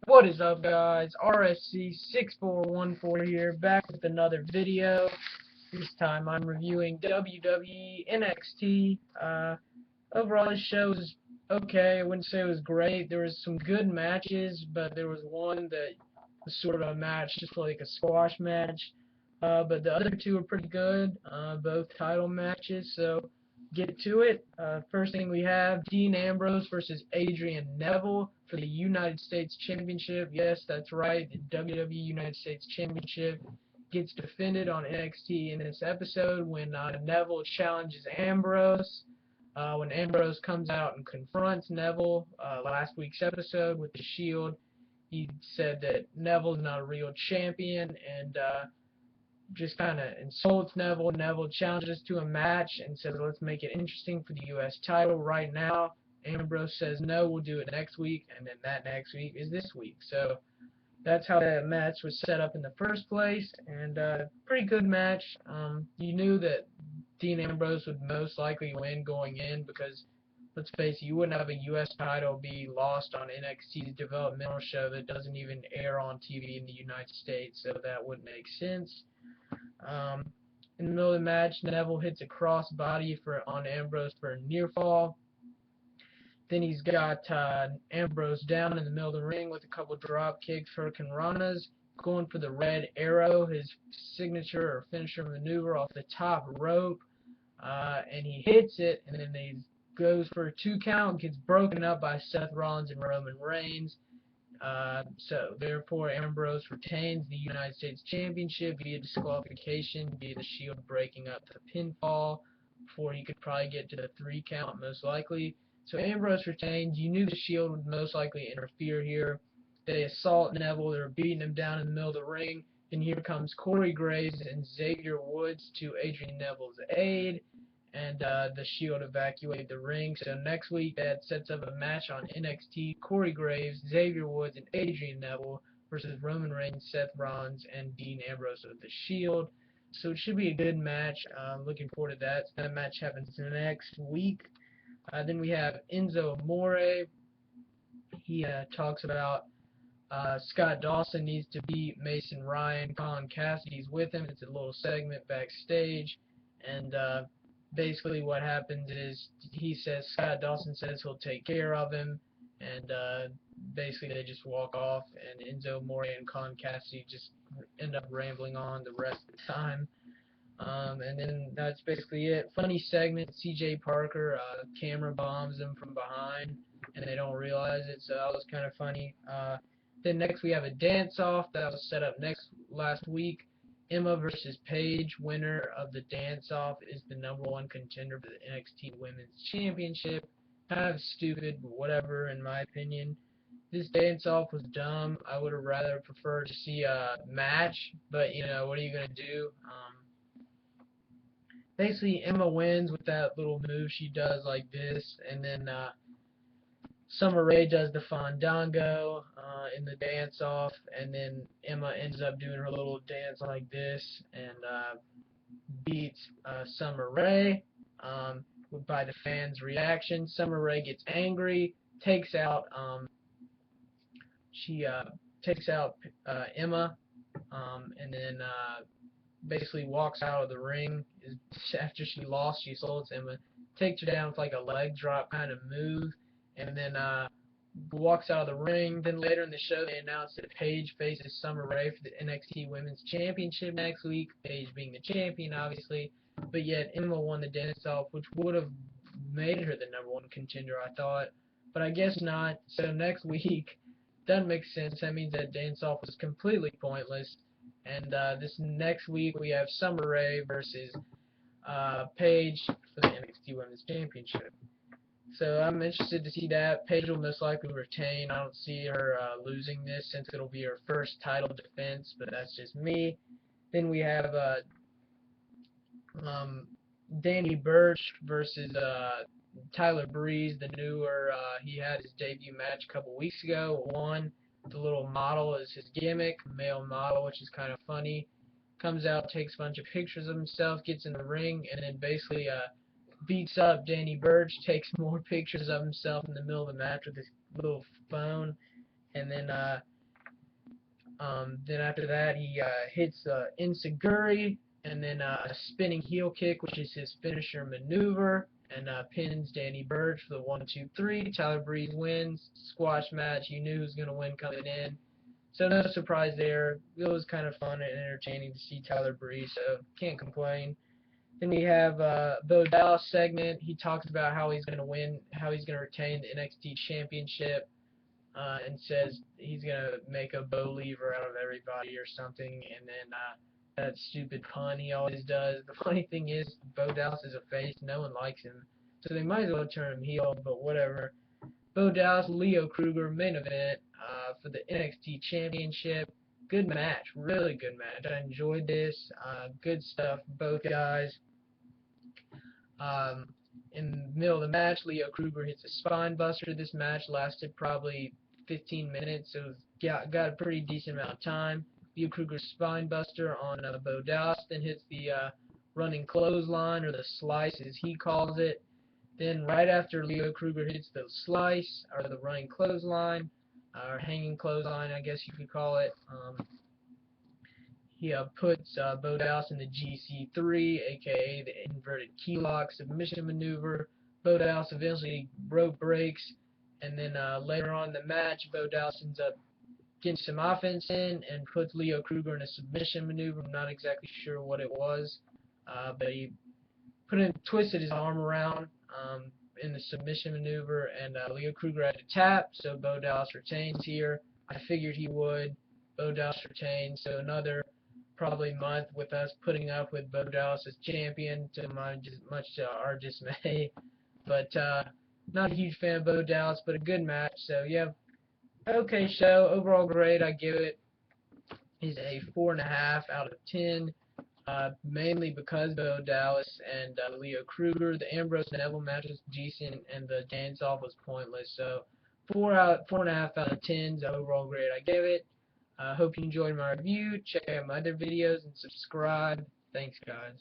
What is up, guys? RSC6414 here, back with another video. This time I'm reviewing WWE NXT. Overall, this show was okay. I wouldn't say it was great. There was some good matches, but there was one that was sort of a match, just like a squash match. But the other two were pretty good, both title matches. So get to it. First thing we have Dean Ambrose versus Adrian Neville for the United States Championship. Yes, that's right. The WWE United States Championship gets defended on NXT in this episode when Neville challenges Ambrose. When Ambrose comes out and confronts Neville last week's episode with the Shield, he said that Neville's not a real champion and just kind of insults Neville. Neville challenges to a match and says, let's make it interesting for the U.S. title right now. Ambrose says, no, we'll do it next week, and then that next week is this week. So that's how that match was set up in the first place, and pretty good match. You knew that Dean Ambrose would most likely win going in because, let's face it, you wouldn't have a U.S. title be lost on NXT's developmental show that doesn't even air on TV in the United States, so that wouldn't make sense. In the middle of the match, Neville hits a crossbody on Ambrose for a near fall. Then he's got Ambrose down in the middle of the ring with a couple drop kicks, hurricanranas, going for the red arrow, his signature or finisher maneuver off the top rope, and he hits it, and then he goes for a 2 count, gets broken up by Seth Rollins and Roman Reigns. So therefore Ambrose retains the United States Championship via disqualification, via the Shield breaking up the pinfall before he could probably get to the 3 count most likely. So Ambrose retains. You knew the Shield would most likely interfere here. They assault Neville, they're beating him down in the middle of the ring, and here comes Corey Graves and Xavier Woods to Adrian Neville's aid, and the Shield evacuate the ring. So next week that sets up a match on NXT, Corey Graves, Xavier Woods, and Adrian Neville versus Roman Reigns, Seth Rollins, and Dean Ambrose of the Shield. So it should be a good match. Looking forward to that. So that match happens next week. Then we have Enzo Amore. He talks about Scott Dawson needs to beat Mason Ryan. Colin Cassidy's with him. It's a little segment backstage, and basically what happens is Scott Dawson says he'll take care of him, and basically they just walk off, and Enzo Amore and Colin Cassidy just end up rambling on the rest of the time. And then that's basically it. Funny segment, CJ Parker camera bombs them from behind, and they don't realize it, so that was kind of funny. Then next we have a dance-off that was set up last week. Emma versus Paige, winner of the dance-off, is the #1 contender for the NXT Women's Championship. Kind of stupid, but whatever, in my opinion. This dance-off was dumb. I would have rather preferred to see a match, but, you know, what are you going to do? Basically, Emma wins with that little move she does like this, and then Summer Rae does the Fandango in the dance-off, and then Emma ends up doing her little dance like this and beats Summer Rae by the fans' reaction. Summer Rae gets angry, takes out Emma, and then basically walks out of the ring. After she lost, she assaults Emma, takes her down with like a leg drop kind of move, and then walks out of the ring. Then later in the show, they announced that Paige faces Summer Rae for the NXT Women's Championship next week, Paige being the champion, obviously, but yet Emma won the dance-off, which would have made her the #1 contender, I thought, but I guess not. So next week, doesn't make sense. That means that dance-off was completely pointless. And this next week, we have Summer Rae versus Paige for the NXT Women's Championship. So I'm interested to see that. Paige will most likely retain. I don't see her losing this since it'll be her first title defense, but that's just me. Then we have Danny Burch versus Tyler Breeze, the newer. He had his debut match a couple weeks ago. Won. The little model is his gimmick, male model, which is kind of funny. Comes out, takes a bunch of pictures of himself, gets in the ring, and then basically beats up Danny Burch, takes more pictures of himself in the middle of the match with his little phone, and then Then after that, he hits Insiguri, and then a spinning heel kick, which is his finisher maneuver, and pins Danny Burch for the 1-2-3. Tyler Breeze wins. Squash match. You knew who was going to win coming in. So no surprise there. It was kind of fun and entertaining to see Tyler Breeze, so can't complain. Then we have Bo Dallas segment. He talks about how he's going to win, how he's going to retain the NXT Championship, and says he's going to make a Bo lever out of everybody or something. And then that stupid pun he always does. The funny thing is, Bo Dallas is a face. No one likes him. So they might as well turn him heel, but whatever. Bo Dallas, Leo Kruger, main event for the NXT Championship. Good match, really good match. I enjoyed this. Good stuff, both guys. In the middle of the match, Leo Kruger hits a spine buster. This match lasted probably 15 minutes, so it got a pretty decent amount of time. Leo Kruger's spine buster on Bo Dallas, then hits the running clothesline, or the slice as he calls it. Then right after Leo Kruger hits the slice, or the running clothesline, or hanging clothesline, I guess you could call it, he puts Bo Dallas in the GC3, aka the inverted key lock submission maneuver. Bo Dallas eventually rope breaks, and then later on in the match, Bo Dallas ends up getting some offense in and puts Leo Kruger in a submission maneuver. I'm not exactly sure what it was, but he twisted his arm around in the submission maneuver, and Leo Kruger had to tap, so Bo Dallas retains here. I figured he would. Bo Dallas retains, so another probably month with us putting up with Bo Dallas as champion, to much our dismay. But not a huge fan of Bo Dallas, but a good match. So yeah, okay show. Overall grade, I give it is a 4.5 out of 10. Mainly because Bo Dallas and Leo Kruger. The Ambrose Neville match was decent, and the dance-off was pointless. So 4.5 out of 10 is the overall grade I give it. Hope you enjoyed my review. Check out my other videos and subscribe. Thanks, guys.